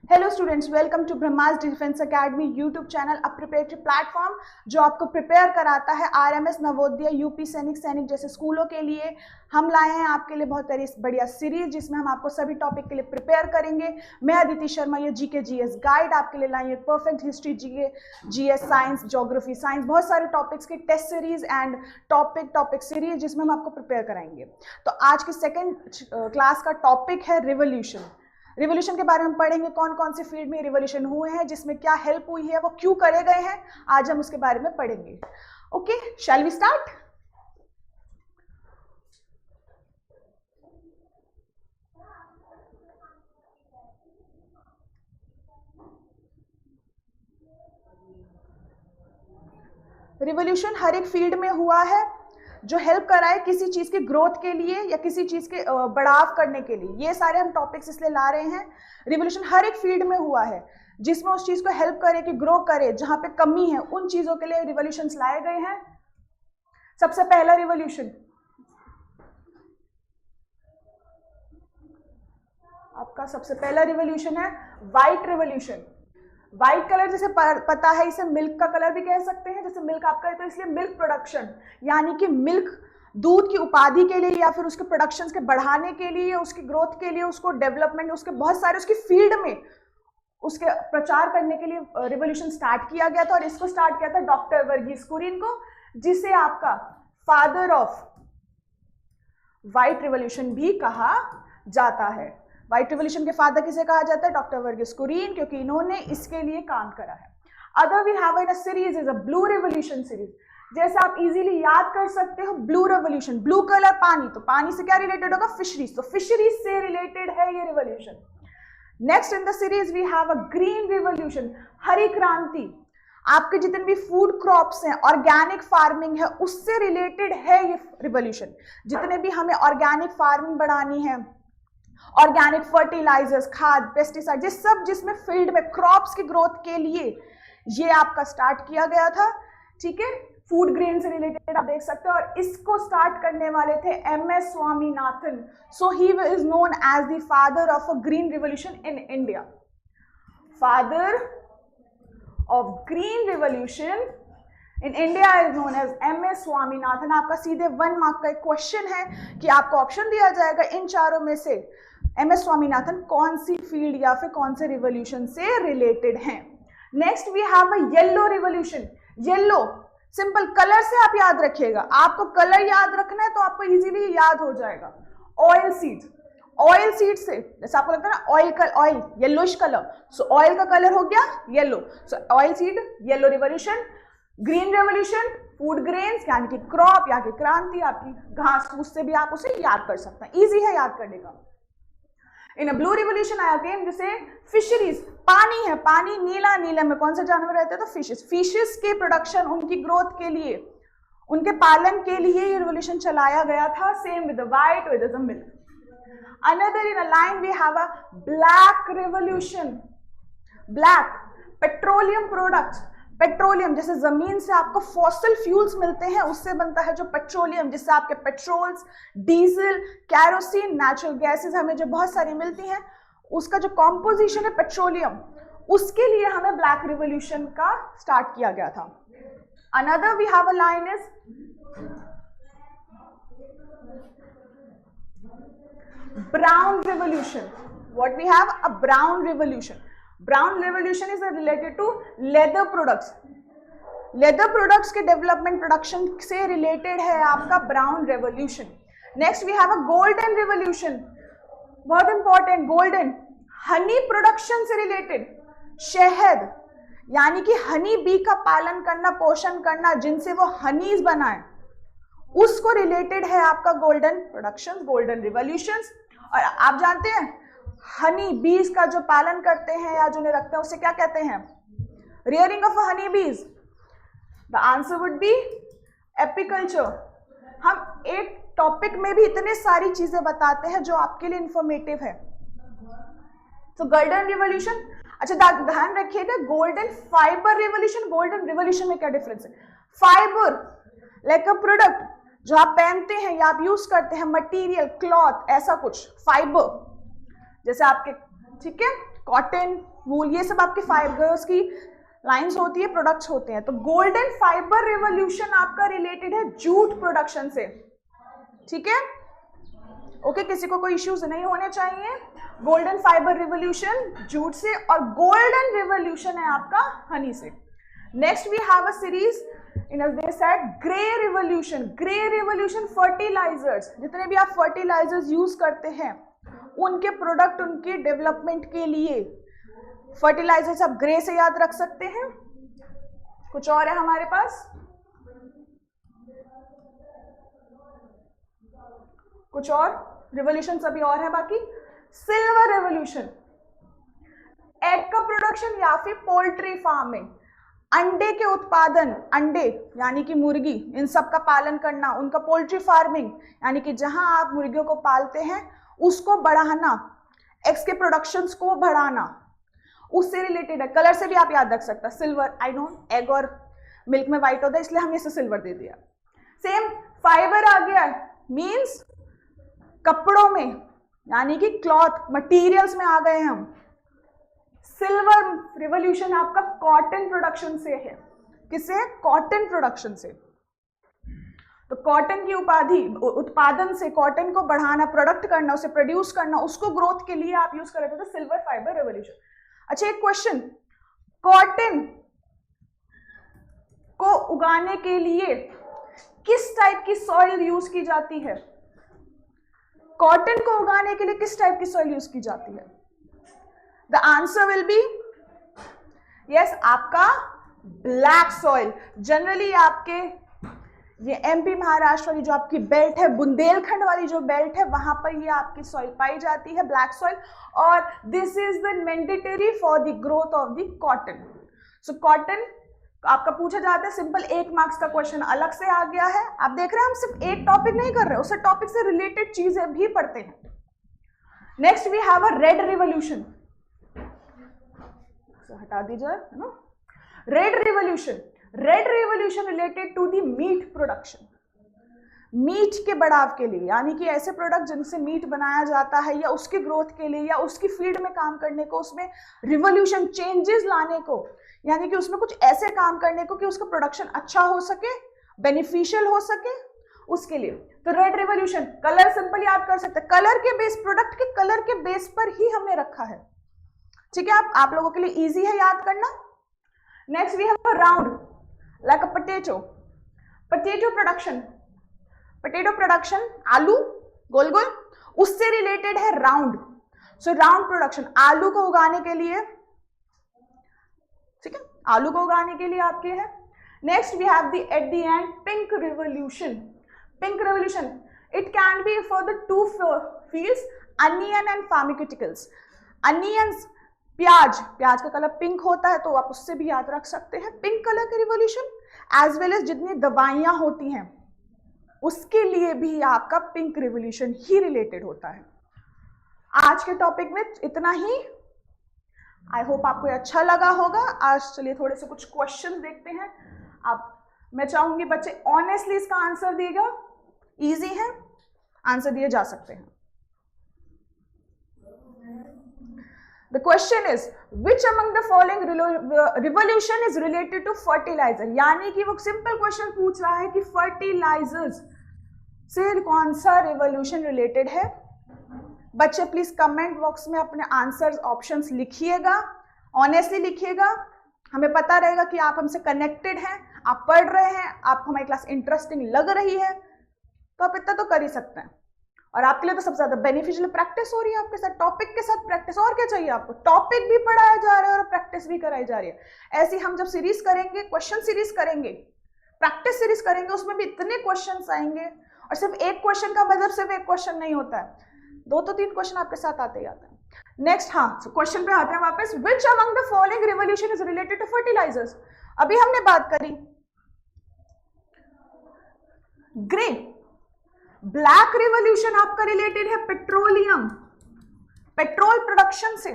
Hello students, welcome to Brahmastra defence academy YouTube channel, a preparatory platform जो आपको prepare कराता है आरएमएस, नवोदय, यूपी सैनिक जैसे स्कूलों के लिए। हम लाए हैं आपके लिए बहुत बढ़िया सीरीज जिसमें हम आपको सभी टॉपिक के लिए प्रिपेयर करेंगे। मैं अदिति शर्मा, ये जीके जीएस गाइड आपके लिए लाई है। Perfect history, GK GS, science, geography, science, बहुत सारे टॉपिक्स की test series and topic series जिसमें हम आपको प्रिपेयर कराएंगे। तो आज की सेकेंड क्लास का टॉपिक है रिवोल्यूशन। रिवोल्यूशन के बारे में पढ़ेंगे, कौन कौन से फील्ड में रिवोल्यूशन हुए हैं, जिसमें क्या हेल्प हुई है, वो क्यों करे गए हैं, आज हम उसके बारे में पढ़ेंगे। Okay, shall we start. Revolution हर एक फील्ड में हुआ है जो हेल्प कराए किसी चीज की ग्रोथ के लिए या किसी चीज के बढ़ाव करने के लिए। ये सारे हम टॉपिक्स इसलिए ला रहे हैं। रिवोल्यूशन हर एक फील्ड में हुआ है जिसमें उस चीज को हेल्प करे कि ग्रो करे। जहां पे कमी है उन चीजों के लिए रिवोल्यूशंस लाए गए हैं। सबसे पहला रिवोल्यूशन आपका सबसे पहला रिवोल्यूशन है व्हाइट रिवोल्यूशन। व्हाइट कलर जैसे पता है, इसे मिल्क का कलर भी कह सकते हैं। जैसे मिल्क आपका है तो इसलिए मिल्क प्रोडक्शन, यानी कि मिल्क दूध की उपाधि के लिए या फिर उसके प्रोडक्शन के बढ़ाने के लिए, उसकी ग्रोथ के लिए, उसको डेवलपमेंट, उसके बहुत सारे उसकी फील्ड में उसके प्रचार करने के लिए रिवोल्यूशन स्टार्ट किया गया था। और इसको स्टार्ट किया था डॉक्टर वर्गीस कुरियन को, जिसे आपका फादर ऑफ व्हाइट रिवोल्यूशन भी कहा जाता है। व्हाइट रिवोल्यूशन के फादर किसे कहा जाता है? डॉक्टर वर्गीस कुरियन, क्योंकि इन्होंने इसके लिए काम करा है। Other we have in a series is a blue revolution series. जैसे आप इजीली याद कर सकते हो, ब्लू रिवोल्यूशन, ब्लू कलर पानी, तो पानी से क्या रिलेटेड होगा? फिशरीज, तो फिशरीज से रिलेटेड है ये revolution. Next in the series we have a green revolution, हरी क्रांति। आपके जितने भी फूड क्रॉप्स हैं, ऑर्गेनिक फार्मिंग है, उससे रिलेटेड है ये रिवोल्यूशन। जितने भी हमें ऑर्गेनिक फार्मिंग बढ़ानी है, ऑर्गेनिक फर्टिलाइजर्स, खाद, पेस्टिसाइड, ये सब जिसमें फील्ड में क्रॉप्स की ग्रोथ के लिए ये आपका स्टार्ट किया गया था। ठीक है, फूड ग्रेन से रिलेटेड आप देख सकते हो। और इसको स्टार्ट करने वाले थे MS Swaminathan. So he is known as the father of a green revolution in India. Father of green revolution in India is known as MS Swaminathan. आपका सीधे 1 मार्क का एक क्वेश्चन है कि आपको ऑप्शन दिया जाएगा इन चारों में से एमएस स्वामीनाथन कौन सी फील्ड या फिर कौन से रिवोल्यूशन से रिलेटेड हैं। Next we have a yellow revolution. Yellow simple colour से आप याद रखिएगा, आपको कलर याद रखना है तो आपको इजीली याद हो जाएगा। ऑयल सीड, ऑयल सीड से जैसे आपको लगता है ना ऑयल येलोइश कलर, सो ऑयल का कलर हो गया येलो, सो oil seed yellow revolution. Green revolution food grains यानी कि क्रॉप या कि क्रांति, आपकी घास फूस से भी आप उसे याद कर सकते हैं, इजी है याद करने का। इन अ ब्लू रिवोल्यूशन आया अगेन जैसे फिशरीज, पानी है, पानी नीला, नीले में कौन से जानवर रहते हैं? तो फिशेस। फिशेस के प्रोडक्शन, उनकी ग्रोथ के लिए, उनके पालन के लिए ये रिवोल्यूशन चलाया गया था। Same with white with the milk. Another in a line we have a black revolution. Black petroleum products, petroleum जैसे जमीन से आपको फॉसिल फ्यूल्स मिलते हैं, उससे बनता है जो पेट्रोलियम, जिससे आपके patrols, diesel, kerosene, natural gases हमें जो बहुत सारी मिलती हैं, उसका जो कॉम्पोजिशन है पेट्रोलियम, उसके लिए हमें ब्लैक रिवोल्यूशन का स्टार्ट किया गया था। Another we have a line is brown revolution. What we have? A brown revolution. Brown revolution is related to leather products. Leather products के development production से related है आपका brown revolution. Next we have a golden revolution. बहुत important, golden honey production से related, शहद यानी कि honey bee का पालन करना, पोषण करना, जिनसे वो हनीज बनाए, उसको रिलेटेड है आपका गोल्डन प्रोडक्शन, गोल्डन रिवोल्यूशंस। और आप जानते हैं हनी बीज का जो पालन करते हैं या जो उन्हें रखते हैं उसे क्या कहते हैं? रियरिंग ऑफ हनी बीज। The answer would be apiculture. हम एक टॉपिक में भी इतने सारी चीजें बताते हैं जो आपके लिए इंफॉर्मेटिव है। तो गोल्डन रिवोल्यूशन, अच्छा ध्यान रखिएगा, golden fibre revolution, golden revolution में क्या डिफरेंस है? फाइबर लाइक अ प्रोडक्ट जो आप पहनते हैं या आप यूज करते हैं, मटेरियल, क्लॉथ, ऐसा कुछ, फाइबर जैसे आपके, ठीक है, कॉटन, वूल, ये सब आपके फाइबर्स की लाइंस होती है, प्रोडक्ट्स होते हैं। तो गोल्डन फाइबर रिवॉल्यूशन आपका रिलेटेड है जूट प्रोडक्शन से, ठीक है? ओके, किसी को कोई इश्यूज नहीं होने चाहिए। गोल्डन फाइबर रिवॉल्यूशन जूट से, और गोल्डन रिवॉल्यूशन है आपका हनी से। Next we have a series in as they said grey revolution. Grey revolution fertilisers, जितने भी आप फर्टिलाइजर्स यूज करते हैं उनके प्रोडक्ट, उनके डेवलपमेंट के लिए फर्टिलाइजर्स आप ग्रे से याद रख सकते हैं। कुछ और है हमारे पास, कुछ और रिवॉल्यूशन अभी और है बाकी। सिल्वर रिवॉल्यूशन, एग का प्रोडक्शन या फिर पोल्ट्री फार्मिंग, अंडे के उत्पादन, अंडे यानी कि मुर्गी, इन सब का पालन करना, उनका पोल्ट्री फार्मिंग यानी कि जहां आप मुर्गियों को पालते हैं उसको बढ़ाना, एग्स के प्रोडक्शंस को बढ़ाना, उससे रिलेटेड है। कलर से भी आप याद रख सकते हैं, सिल्वर, आई नो एग और मिल्क में व्हाइट होता है इसलिए हमने इसे सिल्वर दे दिया। सेम फाइबर आ गया, मींस कपड़ों में यानी कि क्लॉथ मटेरियल्स में आ गए हम। सिल्वर रिवॉल्यूशन आपका कॉटन प्रोडक्शन से है। किससे? कॉटन प्रोडक्शन से। तो कॉटन की उत्पादन से, कॉटन को बढ़ाना, प्रोडक्ट करना, उसे प्रोड्यूस करना, उसको ग्रोथ के लिए आप यूज कर रहे थे, तो सिल्वर फाइबर रिवॉल्यूशन। अच्छा, एक क्वेश्चन, कॉटन को उगाने के लिए किस टाइप की सॉइल यूज की जाती है? कॉटन को उगाने के लिए किस टाइप की सॉइल यूज की जाती है? The answer will be yes, आपका ब्लैक सॉइल। जनरली आपके ये एमपी महाराष्ट्र वाली जो आपकी बेल्ट है, बुंदेलखंड वाली जो बेल्ट है, वहां पर ये आपकी सॉइल पाई जाती है, ब्लैक सॉइल, और this is the mandatory for the growth of the cotton. So cotton आपका पूछा जाता है, सिंपल 1 मार्क्स का क्वेश्चन अलग से आ गया है। आप देख रहे हैं हम सिर्फ एक टॉपिक नहीं कर रहे, उस टॉपिक से रिलेटेड चीजें भी पढ़ते हैं। Next we have a red revolution, हटा दीजिए है ना। Red revolution, red revolution related to the meat production, meat के बढ़ाव के लिए, यानी कि ऐसे प्रोडक्ट जिनसे मीट बनाया जाता है या उसकी ग्रोथ के लिए या उसकी फील्ड में काम करने को, उसमें रिवॉल्यूशन चेंजेस लाने को, यानी कि उसमें कुछ ऐसे काम करने को कि उसका प्रोडक्शन अच्छा हो सके, बेनिफिशियल हो सके, उसके लिए। तो रेड रिवॉल्यूशन, कलर सिंपल याद कर सकते हैं, कलर के बेस, प्रोडक्ट के कलर के बेस पर ही हमने रखा है, ठीक है? आप लोगों के लिए इजी है याद करना। Next we have a round like a potato, potato production, potato production, आलू गोल गोल, उससे रिलेटेड है राउंड। सो राउंड प्रोडक्शन, आलू को उगाने के लिए, ठीक है, आलू को उगाने के लिए आपके है। Next we have the at the end pink revolution, pink revolution, it can be for the 2 fields, onion and pharmaceuticals. Onions, प्याज, प्याज का कलर पिंक होता है तो आप उससे भी याद रख सकते हैं, पिंक कलर के रिवॉल्यूशन, एज वेल एज जितनी दवाइयां होती हैं उसके लिए भी आपका पिंक रिवॉल्यूशन ही रिलेटेड होता है। आज के टॉपिक में इतना ही, आई होप आपको अच्छा लगा होगा। आज चलिए थोड़े से कुछ क्वेश्चन देखते हैं। मैं चाहूंगी बच्चे ऑनेस्टली इसका आंसर दिएगा, इजी है, आंसर दिए जा सकते हैं। The question is, which among the following revolution is related to fertilizer? यानी कि वो सिंपल क्वेश्चन पूछ रहा है कि फर्टिलाइजर्स से कौन सा रिवॉल्यूशन रिलेटेड है। बच्चे प्लीज कमेंट बॉक्स में अपने आंसर्स ऑप्शंस लिखिएगा, ऑनेस्टली लिखिएगा, हमें पता रहेगा कि आप हमसे कनेक्टेड हैं, आप पढ़ रहे हैं, आपको हमारी क्लास इंटरेस्टिंग लग रही है, तो आप इतना तो कर ही सकते हैं। और आपके लिए तो सबसे ज्यादा बेनिफिशियल प्रैक्टिस हो रही है आपके साथ, टॉपिक के साथ प्रैक्टिस, और क्या चाहिए आपको? टॉपिक भी पढ़ाया जा रहा है और प्रैक्टिस भी कराई जा रही है। ऐसे हम जब सीरीज करेंगे, क्वेश्चन सीरीज करेंगे, प्रैक्टिस सीरीज करेंगे, उसमें भी इतने क्वेश्चंस आएंगे, और सिर्फ एक क्वेश्चन का मतलब सिर्फ एक क्वेश्चन नहीं होता है, 2 तो 3 क्वेश्चन आपके साथ आते ही आते हैं। नेक्स्ट, हाँ, क्वेश्चन पे आते हैं वापस। Which among the following revolution is related to fertilisers? अभी हमने बात करी ग्रे, ब्लैक रिवॉल्यूशन आपका रिलेटेड है पेट्रोलियम, पेट्रोल प्रोडक्शन से।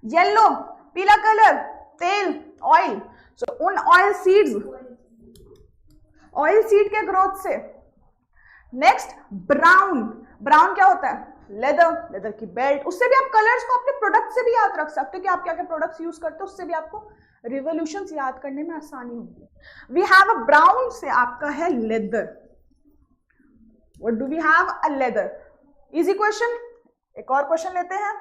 येलो, पीला कलर, तेल, ऑयल, सो उन ऑयल सीड्स, ऑयल सीड के ग्रोथ से। नेक्स्ट ब्राउन, ब्राउन क्या होता है? लेदर, लेदर की बेल्ट, उससे भी आप कलर्स को अपने प्रोडक्ट से भी याद रख सकते हो कि आप क्या क्या प्रोडक्ट्स यूज करते हो, उससे भी आपको रिवोल्यूशंस याद करने में आसानी होगी। वी हैव अ ब्राउन से आपका है leather. What do we have? A leather. Easy question. एक और क्वेश्चन लेते हैं।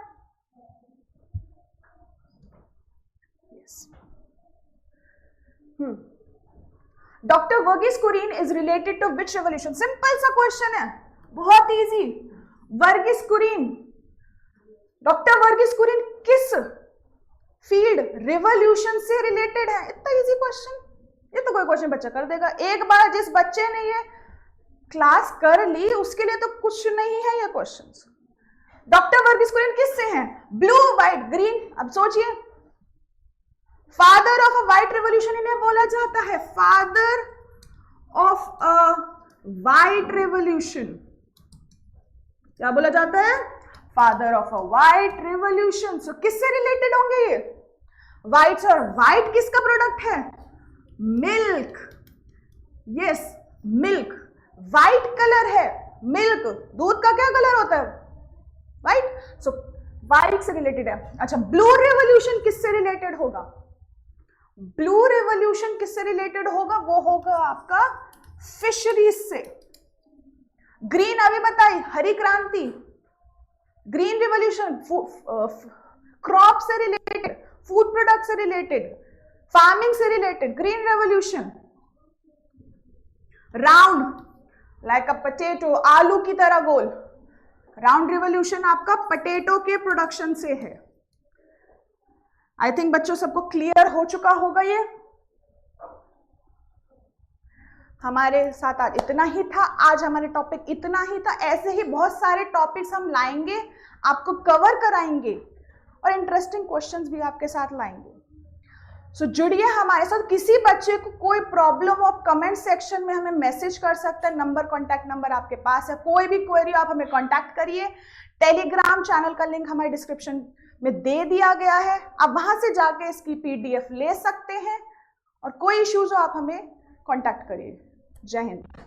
Doctor Varghese Kurien is related to which revolution? Simple सा क्वेश्चन है, बहुत इजी। वर्गीस कुरियन, डॉक्टर वर्गीस कुरियन किस फील्ड रिवोल्यूशन से रिलेटेड है? इतना इजी क्वेश्चन, ये तो कोई क्वेश्चन बच्चा कर देगा। एक बार जिस बच्चे ने ये क्लास कर ली उसके लिए तो कुछ नहीं है ये क्वेश्चंस। डॉक्टर वर्गीस कुरियन किससे हैं? Blue, white, green. अब सोचिए, father of a white revolution इन्हें बोला जाता है, father of a white revolution. क्या बोला जाता है? Father of a white revolution. So किससे रिलेटेड होंगे ये? व्हाइट। और व्हाइट किसका प्रोडक्ट है? Milk. Yes, milk. White colour है मिल्क, दूध का क्या कलर होता है? व्हाइट। सो व्हाइट से रिलेटेड है। अच्छा, ब्लू रेवोल्यूशन किससे रिलेटेड होगा? ब्लू रेवोल्यूशन किससे रिलेटेड होगा? वो होगा आपका फिशरीज से। ग्रीन अभी बताई, हरी क्रांति, ग्रीन रिवोल्यूशन क्रॉप से रिलेटेड, फूड प्रोडक्ट से रिलेटेड, फार्मिंग से related. Green revolution round, like a potato, आलू की तरह गोल। राउंड रिवोल्यूशन आपका पोटैटो के प्रोडक्शन से है। आई थिंक बच्चों सबको क्लियर हो चुका होगा ये। हमारे साथ आज इतना ही था, आज हमारे टॉपिक इतना ही था। ऐसे ही बहुत सारे टॉपिक्स हम लाएंगे, आपको कवर कराएंगे और इंटरेस्टिंग क्वेश्चंस भी आपके साथ लाएंगे। सो जुड़िए हमारे साथ। किसी बच्चे को कोई प्रॉब्लम हो, कमेंट सेक्शन में हमें मैसेज कर सकते हैं। नंबर, कॉन्टैक्ट नंबर आपके पास है। कोई भी क्वेरी आप हमें कॉन्टैक्ट करिए। टेलीग्राम चैनल का लिंक हमारे डिस्क्रिप्शन में दे दिया गया है, आप वहां से जाके इसकी PDF ले सकते हैं। और कोई इश्यूज हो आप हमें कॉन्टैक्ट करिए। जय हिंद।